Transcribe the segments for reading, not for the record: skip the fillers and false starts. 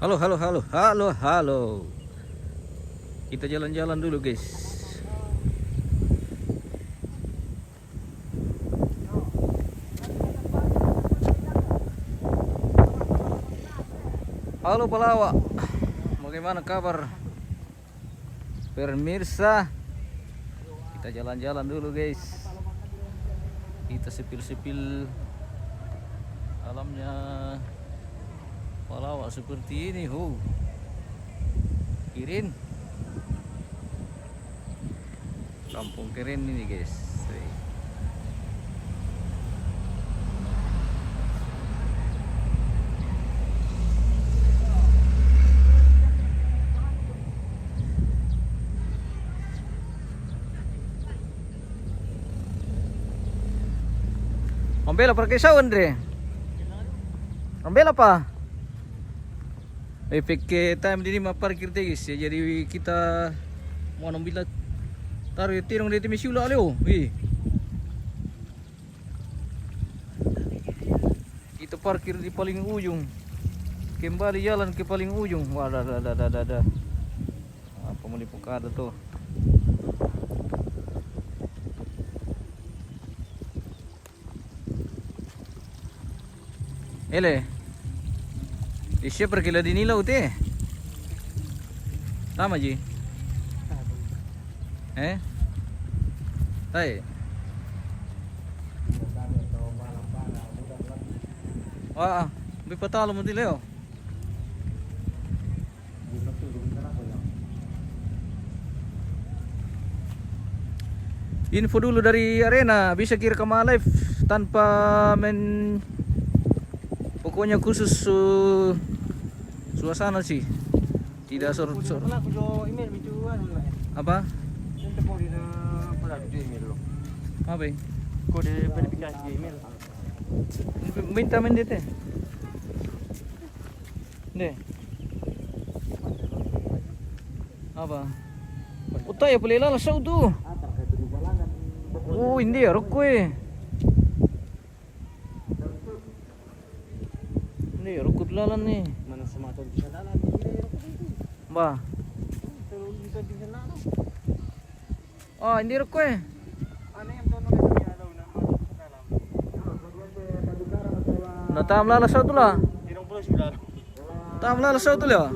Halo, halo, halo, halo, halo. Kita jalan-jalan dulu, guys. Halo pelawak, bagaimana kabar pemirsa? Kita jalan-jalan dulu, guys. Kita sepil-sepil alamnya pelawak seperti ini. Kirin, kampung Kirin ini, guys. Ambela para kaysa Andre. Ambela pa. Efek time dini maparkir teh, guys. Ya, jadi kita mau nambila taruh tirong di timi siula leo. Kita parkir di paling ujung. Kembali jalan ke paling ujung. Wah, ada. Apa mau dipukada tuh? Ele, isya perkila di nilaw te. Tama ji? Tay. Wah, may patalo mo dileo. Info dulu dari arena, bisa kirim live tanpa pokoknya khusus suasana sih, tidak sor-sor. Apa? Apa? Kode verifikasi email. Minta mendete. Deh. Apa? Utay pala lasaw tu. Oh, hindi arok ko eh. Ini rukut lalan nih. Mana semacam bisa lalan. Ba. Bisa bisa lalan. Oh, hindi rukko eh. Ano yung tono na daw na dalam. Natam lalasaw tu lah. Tirong pula sila. Tam lalasaw tu lah.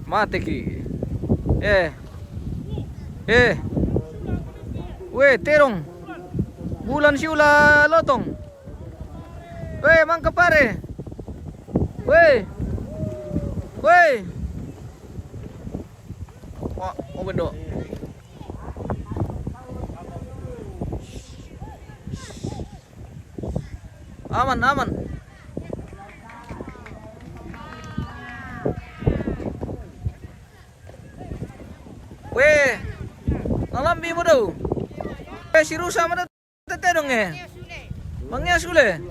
Mate ki. Weh, terong. Bulan siula lotong. Weh, mangka pare. Weh. Wah, bendo. Aman. Weh, nalambi mo daw. Si Rusa mana terong Mangnya sule.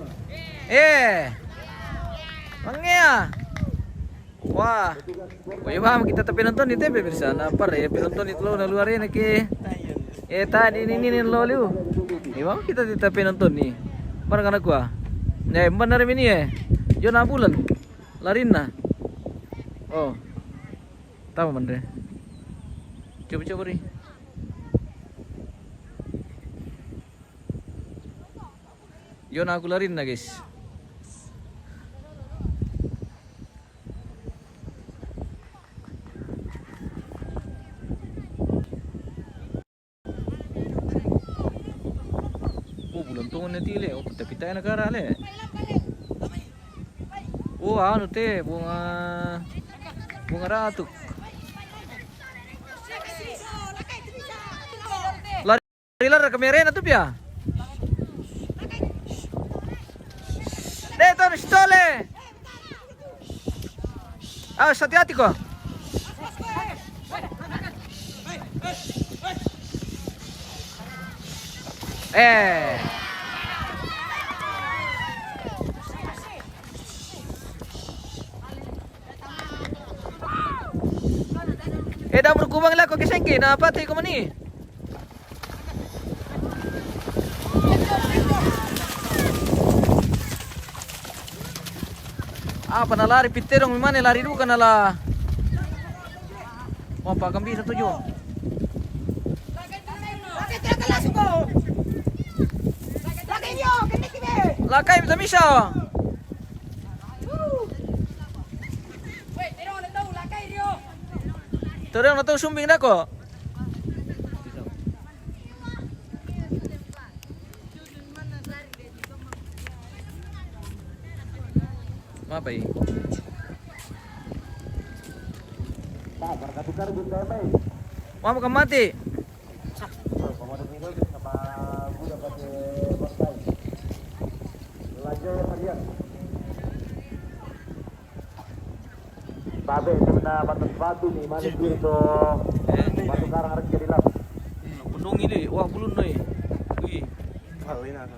Mangnya. Wah. Paham kita tapi nonton di TV bisa napar ya penonton itu lo luar ini ke. Tadi ini lo liu. Bang kita di TV nonton nih. Barang anak gua. Benar ini ya. Jona bulan. Larina. Oh. Tahu bener. Coba nih. Yon aku larin na guys. Oh, bulan tungon na tile. Oh, pita-pita na kara le. Oh, ano te, bunga ratuk. Lari kamera na tu pia. Dito, stole. Hati-hati kok. Dah berkubang lah kau kesengki. Nah, apa tu kau ni? Apa na lari pite dong mana lari dulu kan lah. Mau Pak Kambi 17. Lakay bisa misa. Terus na to sumbing na ko. Apa ini? Mau ke mati? Babe, sebenarnya batas batu nih, mana itu batu karang harus jadi lap. Pundong ini, wah bulun nih. Wih, Hal ini apa?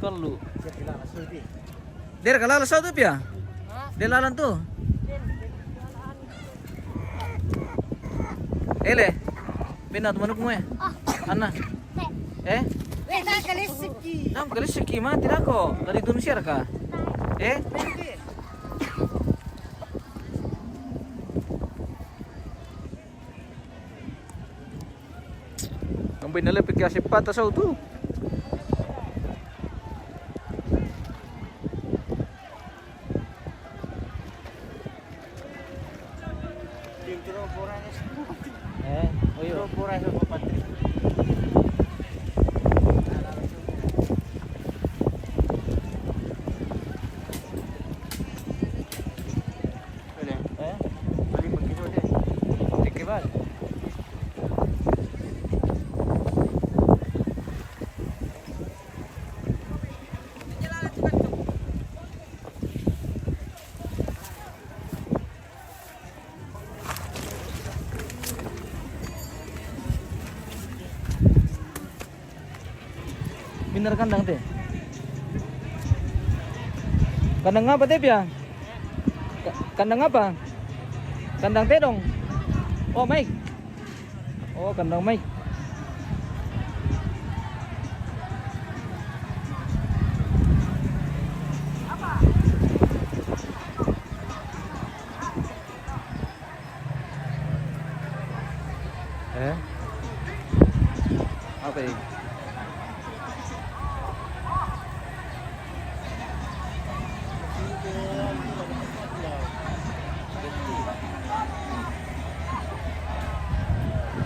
ikal lu. Siap bilang asli. Der kalala sa tu pia? Der lalan tu. Ele. Pinat manuk mo eh. Anna. Eh? Nam kalis siki mati ako. Dari Indonesia ka? Eh? Ang binala pikir sipat sa tu. Oyo. Bener kandang teh. Kandang apa teh ya? Kandang apa? Kandang teh dong. Oh Mike. Oh kandang Mike. Apa ini?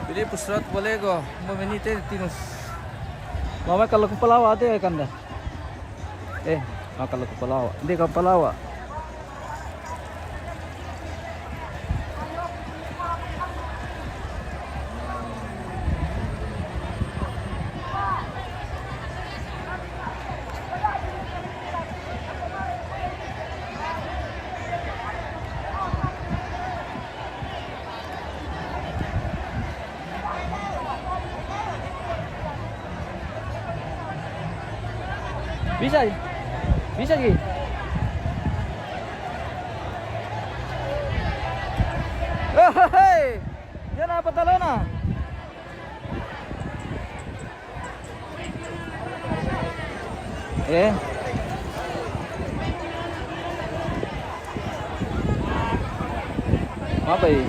Pilih pusat boleh go, mau menite tinus. Mama kalau kepalawa ada ya kanda. Kalau kepalawa, dia kepalawa. Bisa, bisa lagi. Oh, hei, jangan apa talona. Apa ini?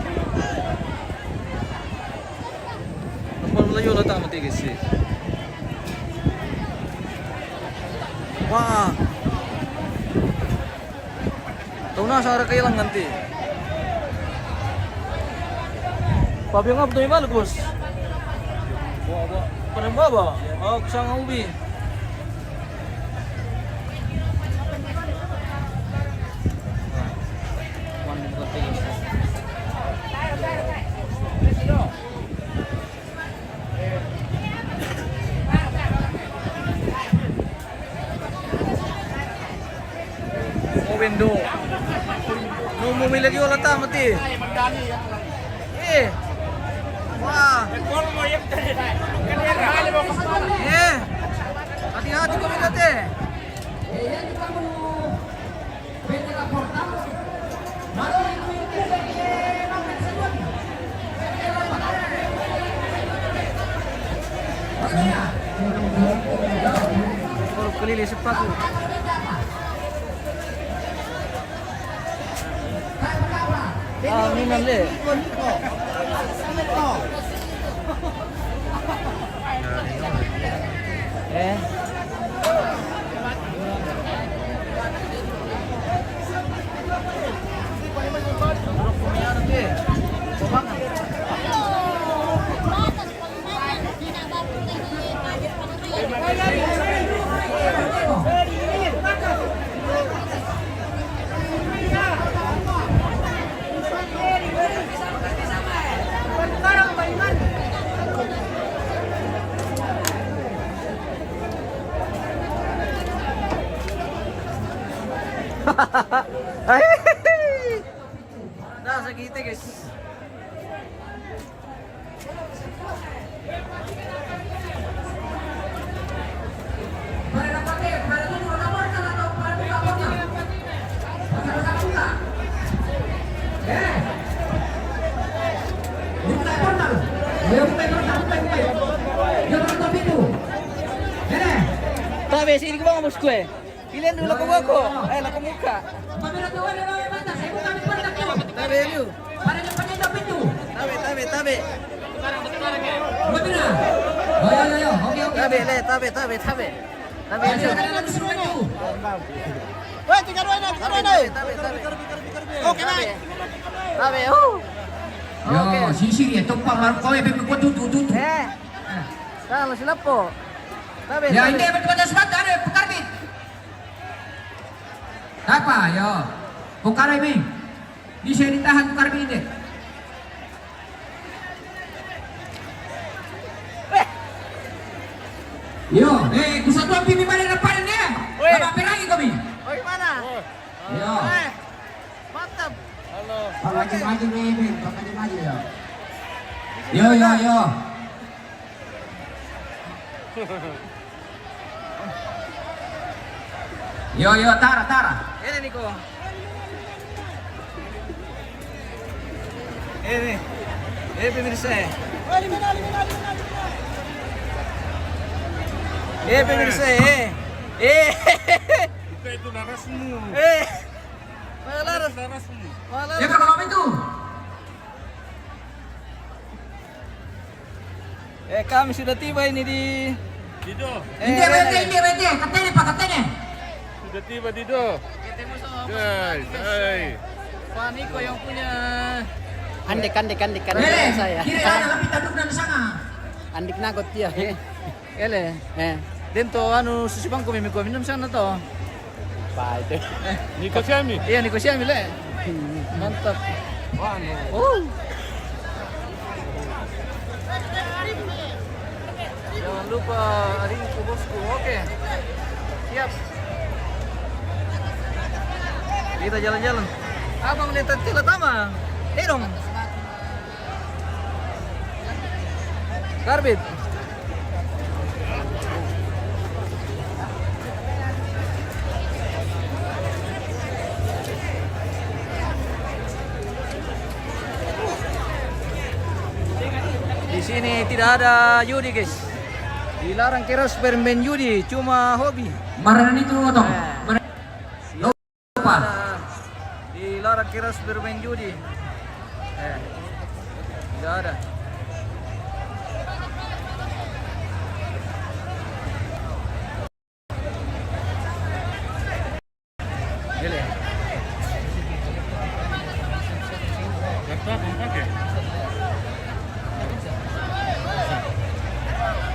Nomor Melayu lah tak mati guys. Wah, tahu na sa kailang nanti. Papi nga betul imal bos. Wah, parang baba. Oh, kusang ubi. Window. No bumili lagi wala ta mati. Wah. Hati-hati kami dati. Baru kelili sepatu. Aminan le. Eh. Nah, sakit guys. Tabe, sini ke bawah bosku eh. Pilihan dulu lagu aku. Lagu muka. Tabe lu. Tabe. Tabe. Tabe lu. Wah, tiga dua. Oke, Tabe. Yo, sisi ya tumpang kau yang pergi tutu. Kalau silap po. Tabe. Ya ini betul-betul sebat ada pekarbit. Apa yo? Pekar ini. Bisa ditahan pekarbit ini. Yo, kusatuan pipi mana depan ini? Apa peragi kami? Oh, gimana? Yo. Mantap. Halo. Maju nih, maju ya. Yo. Yo, Tara. Ini Niko. Ini pemirsa. Pemirsa. Itu narasmu. Narasmu. Ya kalau itu. Kami sudah tiba ini di Dido. Ini BT, katanya Pak, katanya. Sudah tiba Dido. ketemu sama Hai. Pak Niko yang punya Andik saya. Kiri ada lebih taduk dan sana. Andik nagot dia. ele. Dento anu susibang ko mimi ko minum sana to. Pak itu. Niko Siami. Iya Niko siya mile. Mantap. Oh. Jangan lupa ringku bosku. Oke. Siap. Kita jalan-jalan. Abang lihat tila tama. Dong. Karbit. Di sini tidak ada judi, guys. Dilarang keras bermain judi, cuma hobi. Maranan itu toh. Lupa. Dilarang keras bermain judi. Tidak ada. Gile. Laptop pakai.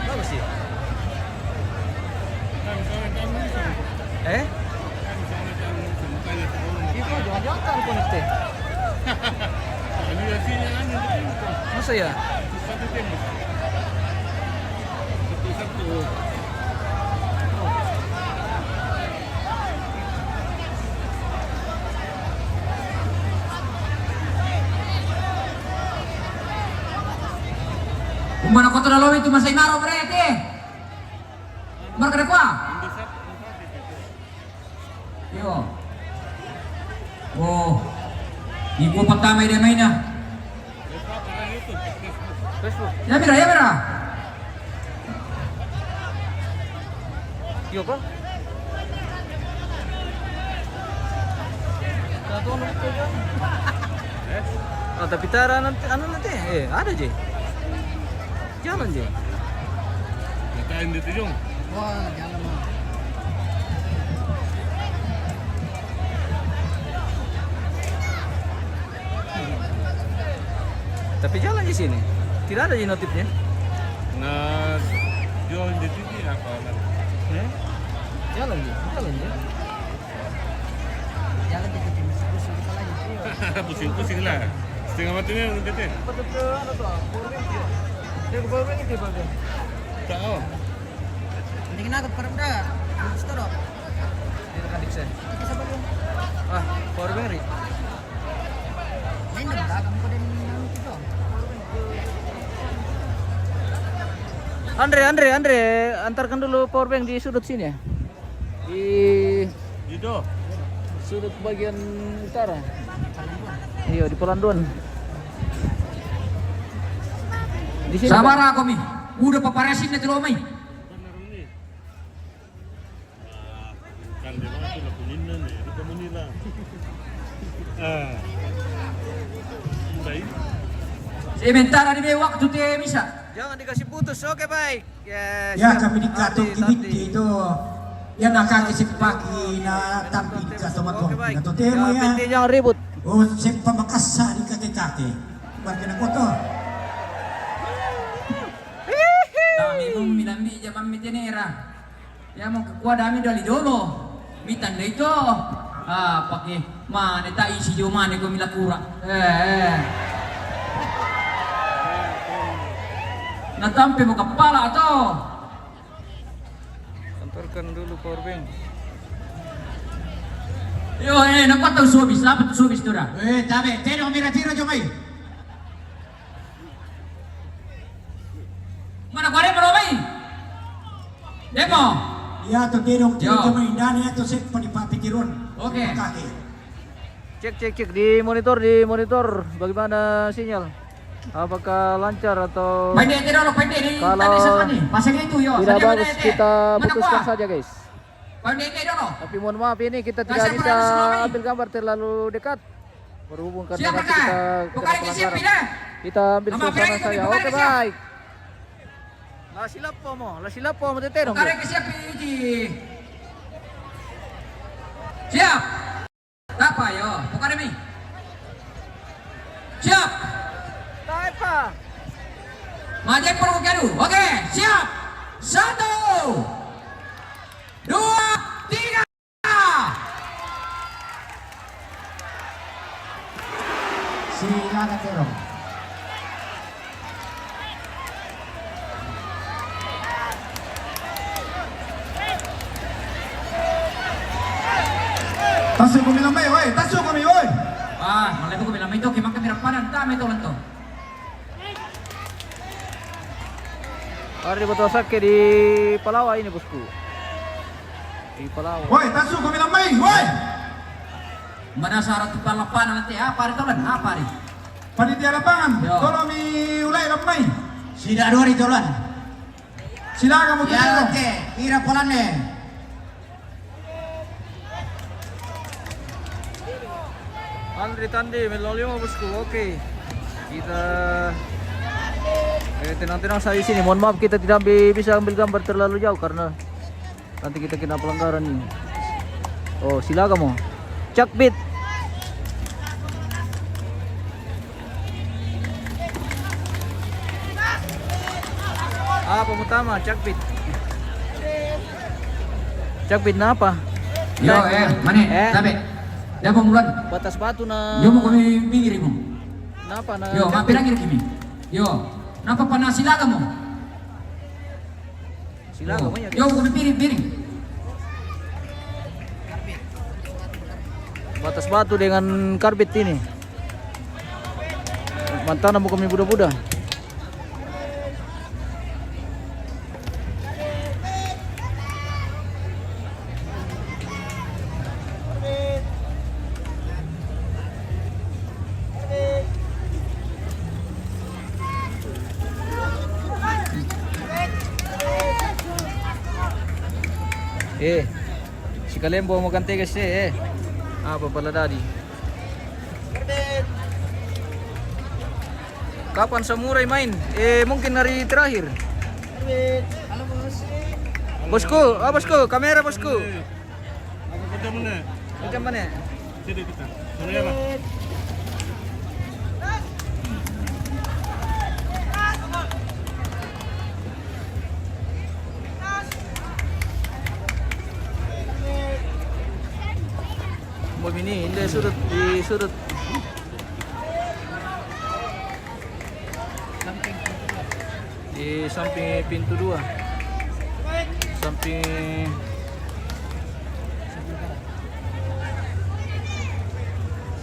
Bagus sih. Kan Itu jangan-jangan konekte. Ini hasilnya anu itu. Masa ya? Satu tembok. Satu. Umana kota dalam itu masih naro berarti. Marka kwa. Yo. Oh. Ibu pertama dia mainnya. Facebook. Ya mira. Iya kok? Satu anu itu aja. Oh, tapi tara nanti nanti ada je. Jalan je. Natain dito yung. Wah, jangan mah. Tapi jalan di sini. Tidak ada je notifnya. Na jual di TV apa lang. Jalan je, jalan je. Jangan diketin pusing kepala aja. Pusing-pusing lah. Setengah matinya yung dito. Patut ke ano to? Powerbank ya. Dia ke powerbank itu powerbank. Tao. Hindi kinakot para udah. Gusto dong. Ini kadik saya. Kita sa bago. Ah, powerbank ri. Lain na ba? Kamu ko din ng ito. Andre, antarkan dulu powerbank di sudut sini ya. Di Dito. sudut bagian utara. Iya, di Pelanduan. Di sini. Sabar ako mi. Udah paparesin na tulo may. Kan di ba ito lapunin na eh. Dito mo nila. Baik. Sementara di may waktu te misa. Jangan dikasih putus. Oke, baik. Ya siap. kami dikatok Tadi. kibit itu ya nakakisip pagi na tampik ka tumatong Oke, baik. na to temo Ya, penting ya jangan ribut. o sip pamakasa di kaki-kaki bakit na ko to Dami mong minambi jaman mitenera. Ya mo kuwa dami dali dolo. Mitan na ito. Ah, paki mane ta isi jo mane ko milakura. Natampi mo kepala to. Antarkan dulu powerbank. Yo, napataw subis, dapat subis to ra. tabe teno mira tiro jo may Mana kuare mo may? Demo. ya to teno tiro Yo. jo may dani ato sip panipapitiron Oke. kaki Cek di monitor bagaimana sinyal. Apakah lancar atau Pwede tiro, pwede di Kalau tadi sa kani. Pasang itu yo. tidak Sadia bagus mana, kita Mana putuskan kuah? saja, guys. Pwede tiro. Tapi mohon maaf ini kita tidak Masa bisa berada selama ini? ambil gambar terlalu dekat. Berhubung karena Siapa nanti kah? kita Bukan kena ini siapa pelanggaran. ini? Kita ambil Nama suasana berani saya. kami, Oke, bukan siapa? baik. La silapo mo tetero. Kare ke siapa ini? Siap. Apa yo? Bukan mi. Siap. Tayo pa. Maju perlu kadu. Oke, siap. 1, 2, 3. silakan tero Tasu kami lamay, oi! Tasu kami, oi! Ah, malay ko bilang ito kimak kami rapanan tama ito lanto. Hari betul sakit di Palawa ini, bosku. Di Palawa. Oi, tasu kami lamay, oi! Mana syarat palapanan nanti apa rin tolan? Apa rin? Panitia lapangan, Yo. kalau mi ulay lamay. Sida dua rin tulan. Silakan mo Ya, tero. oke. Ira polan eh. Andri Tandi melolio, bosku. Oke. Kita tenang-tenang saya di sini. Mohon maaf kita tidak bisa ambil gambar terlalu jauh karena nanti kita kena pelanggaran ini. Oh, silakan mo. Cakbit. Apa utama? Cakbit. Cakbit na apa? Yo, mane, tabe. Dia mau mulan. Batas batu na. Yo mau kami pinggir mo. Napa na? Yo, mampir lagi kimi. Yo, napa pa na silaga mo? Silakan mo ya. Yo, kami piring. Batas batu dengan karbit ini. Mantana mo kami buda-buda. Si Kalembo mau ganti guys Apa pala tadi? Kapan Samurai main? Mungkin hari terakhir. Halo bos. Bosku, bosku, kamera bosku. Apa kerja mana? Macam mana? Jadi kita. Mana apa? Bom ini sudut di sudut. Di samping pintu 2.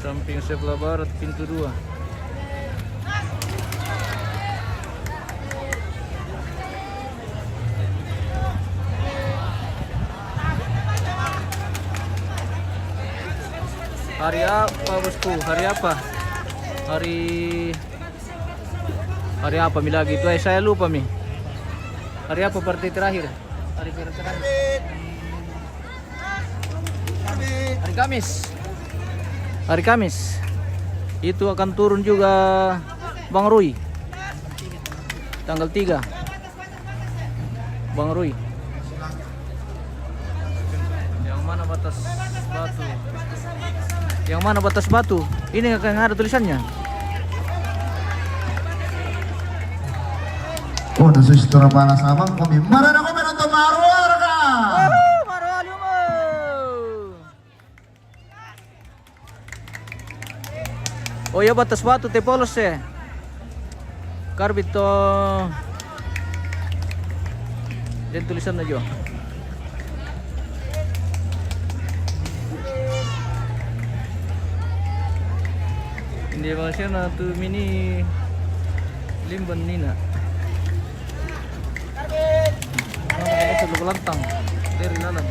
Samping sebelah barat pintu 2. Hari apa bosku? Hari apa? Hari apa mi lagi? Itu saya lupa mi. Hari apa partai terakhir? Hari terakhir. Hari Kamis. Hari Kamis. Itu akan turun juga Bang Rui. Tanggal 3. Bang Rui. Yang mana batas batu? Yang mana batas batu? Ini yang ada tulisannya. Oh, nasa istora para sama kami. Marana kami nonton Marwar ka. Oh ya batas batu te polos Karbito. Dan tulisan aja. Hindi ba siya na tu mini limban nina. Ano sa lubalantang. Dari lalan.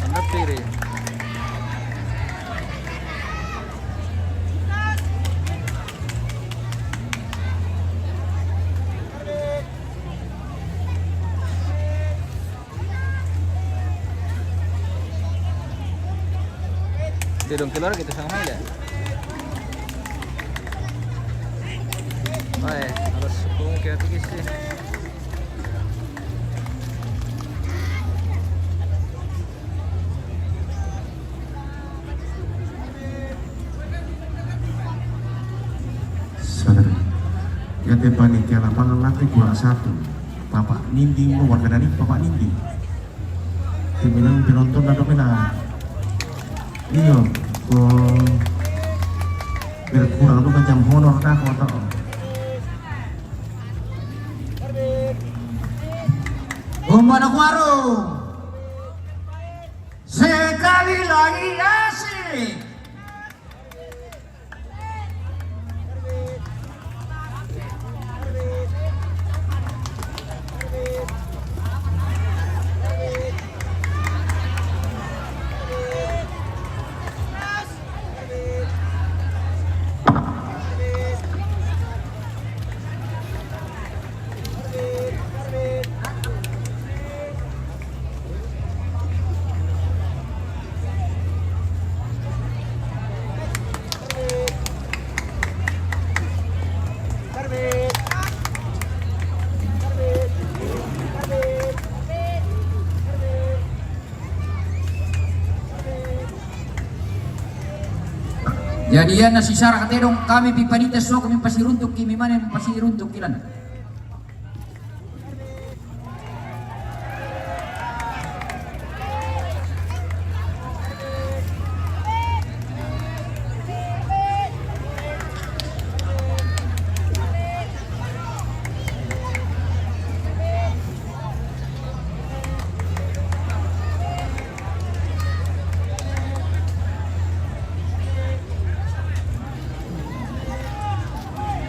Anak piri. Dia dong keluar kita sama ya. Harus hukum kayak gitu sih. Saudara, ya te panitia lapangan lantai kurang 1. Bapak Ninding mau warga dari Bapak Ninding. Dibilang penonton ada benar. Iya, biar kurang lu macam honor dah kau tahu. Umpana warung sekali lagi asik. Jadi yan nasi Sarah katedong kami pipanita so kami pasiruntuk kimi mana pasiruntuk ilan.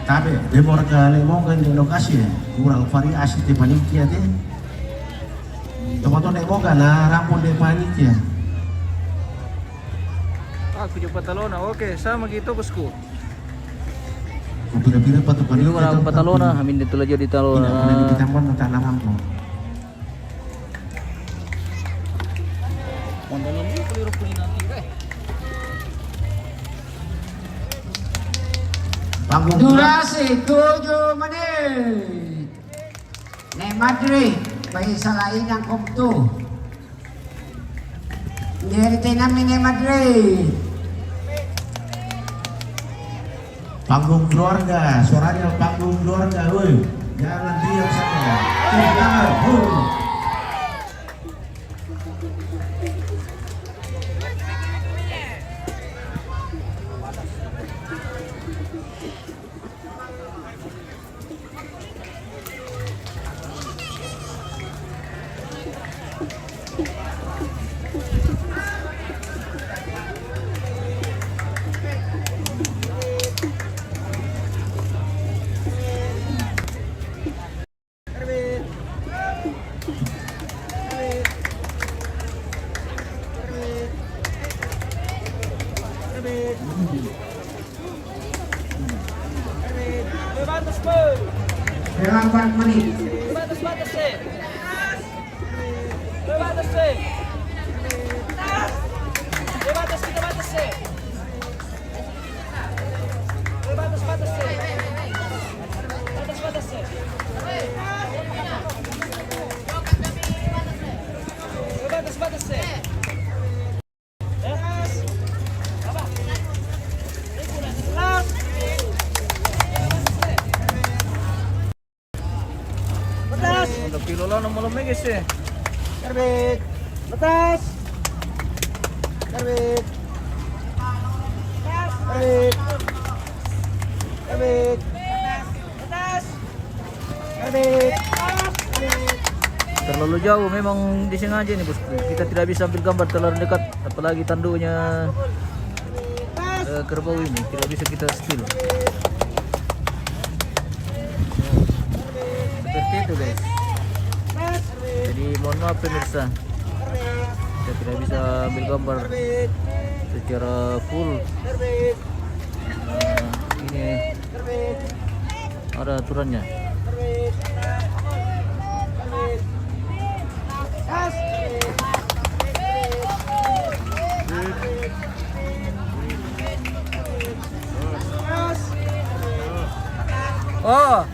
Tapi demor kali mau kan di lokasi ya kurang variasi di panitia deh. Teman-teman nek mau kan rampung di panitia. Aku juga Patalona. Oke, sama gitu bosku. Bila-bila patu Dulu panitia. orang Patalona, amin dito aja di Talona. Tidak boleh ditambah nanti rampung. Mandalan ni keliru punya nanti Durasi 7 menit. Ne Madrid may salain ang kumto. Nirite namin ne Madrid. Panggung keluarga, suaranya panggung keluarga, woi. Jangan diam saja. Tepuk tangan, Dalam 4 menit. Pilo lang ng malamig eh. Karbit. Batas. Karbit. Karbit. Karbit. Batas. Karbit. Terlalu jauh memang disengaja nih bos. Kita tidak bisa ambil gambar terlalu dekat, apalagi tandunya kerbau ini tidak bisa kita steal. Seperti itu guys. Jadi mohon maaf pemirsa, kita tidak bisa ambil gambar secara full. Ini ada aturannya. Oh,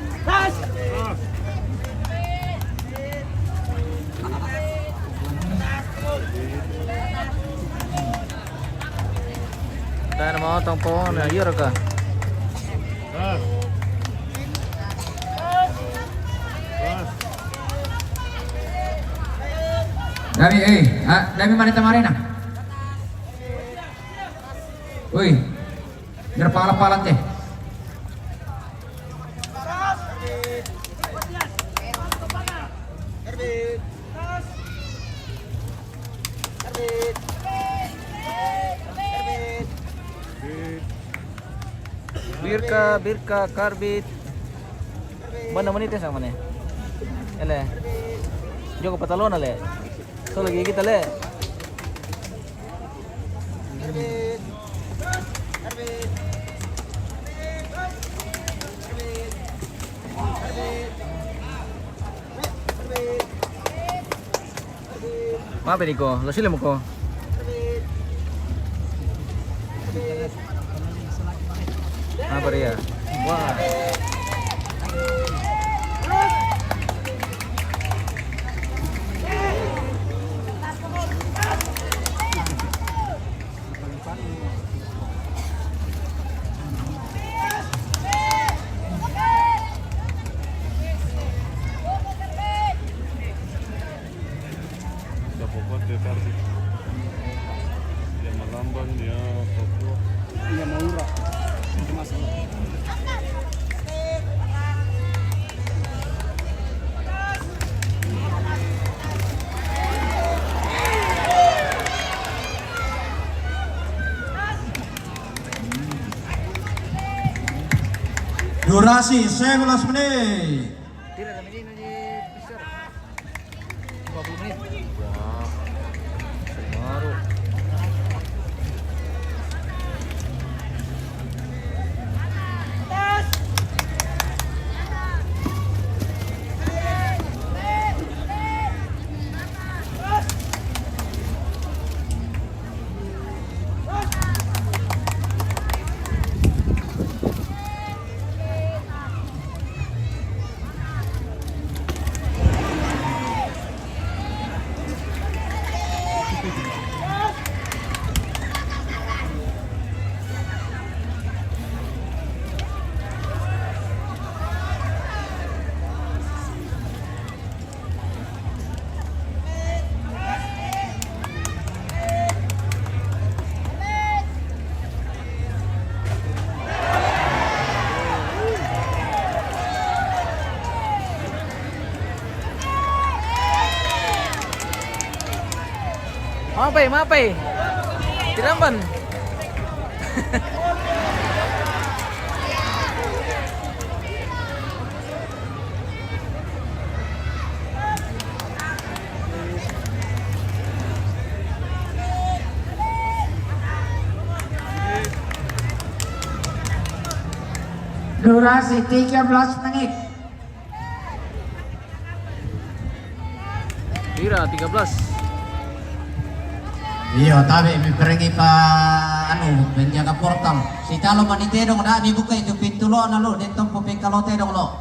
tayo mau tampon na iya ka. Dami mana kemarin ah? Woi, biar pala-pala teh. Birka karbit. Mana menit sama nih? Ele. Joko patalon ale. So lagi kita le. Apa Niko? Lo sila mo ko. Apa ya? Wah. Dapat dia Karbit. Dia melambang dia Papua. Iya Maura. Itu masalah. Durasi 11 menit. Tidak kami ini di Piser. 50 menit. Wah. Baru. Mapay. Tiramban. Durasi 13 menit. Tira 13. Iya, tapi pergi pa menjaga portal. Si talo manite dong dah dibuka itu pintu lo na lo, dentong popeng kalote dong lo.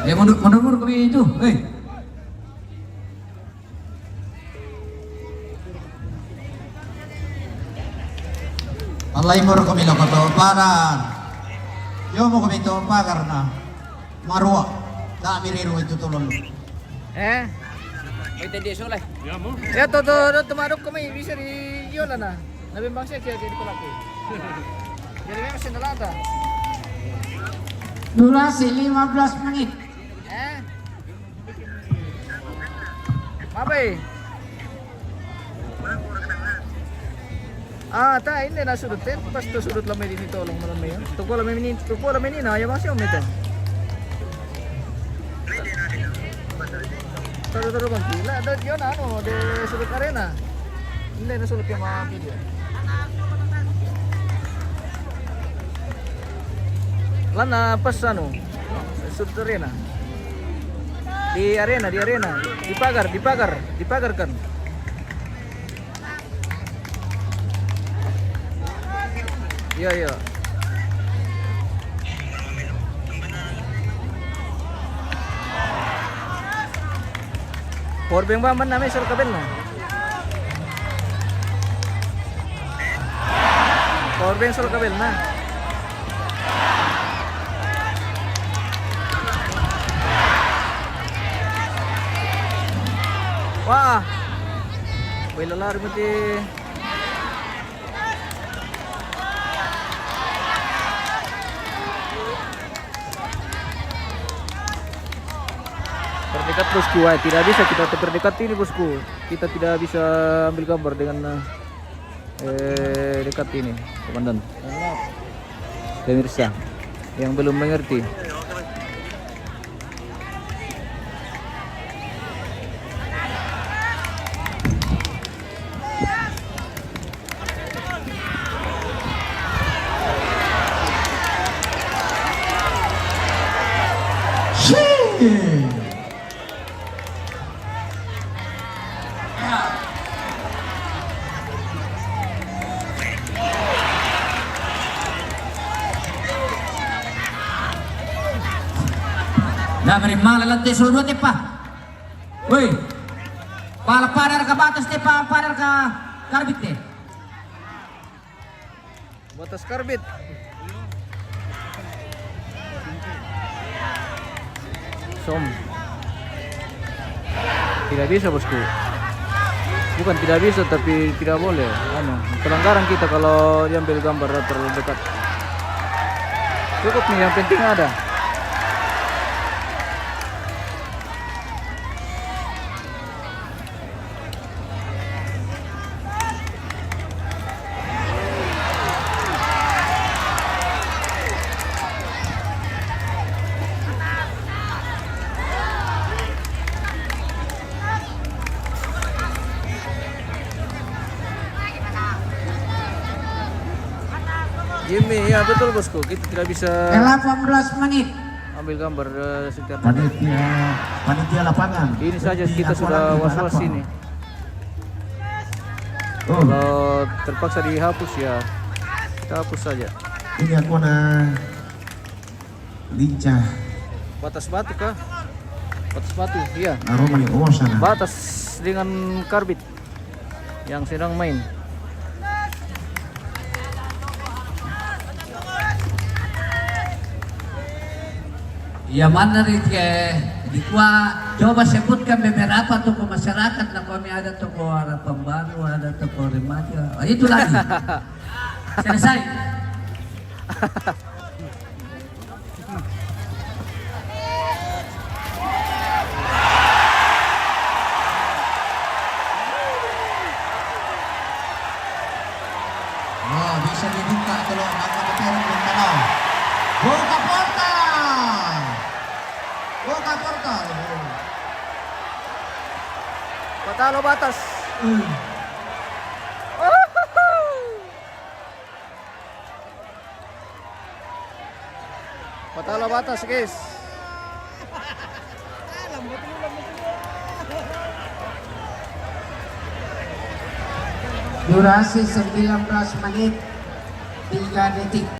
Ya mundur kami itu. Allah imur kami lo ketoparan. Yo mo kami topa karena marwa. Tak miriru itu tolong. May tadi soleh. Ya mo. Ya to tumarok kami bisa di yola na. Nabimbang siya kaya di palaki. Jadi memang sendalata. Durasi 15 menit. Mapay. Hindi na sudut ten. Pas to sudut lamay din ito lang malamay yan. Tuko lamay ni na. Ayaw masya umita. Taro bang pila. Dad yun de sudut arena. Hindi na sudut yung mga video. Lana pas sudut arena. Di arena, dipagarkan. Iya. Porbeng ba man namin sur kabel na. Porbeng sur kabel na. Wah, wala lari mo di. Terdekat bosku, tidak bisa kita terdekat ini bosku. Kita tidak bisa ambil gambar dengan dekat ini, komandan. Pemirsa yang belum mengerti. Nah, beri malah solo dua tepa. Woi, pala padar ke batas tepa, padar ke karbit teh. Batas karbit. Tidak bisa bosku. Bukan tidak bisa tapi tidak boleh. Pelanggaran kita kalau diambil gambar terlalu dekat. Cukup nih, yang penting ada. Jimmy, ya betul bosku. Kita tidak bisa 18 menit. ambil gambar sekitar. Panitia lapangan. Ini saja Seperti kita aku sudah nanti was-was balapan. ini. Oh, Kalau terpaksa dihapus ya kita hapus saja. ini aku lincah Batas batu kah? Batas batu, iya. aroma nih sana. Batas dengan karbit yang sedang main. Ya mana ke di coba sebutkan beberapa toko masyarakat na kami ada toko harapan baru, ada toko remaja. Itu lagi. Selesai. Oh, bisa dibuka kalau mata petirong belum tahu. Buka portal. Buka portal. Patalo batas. Patalo batas, guys. Durasi 19 menit 3 detik.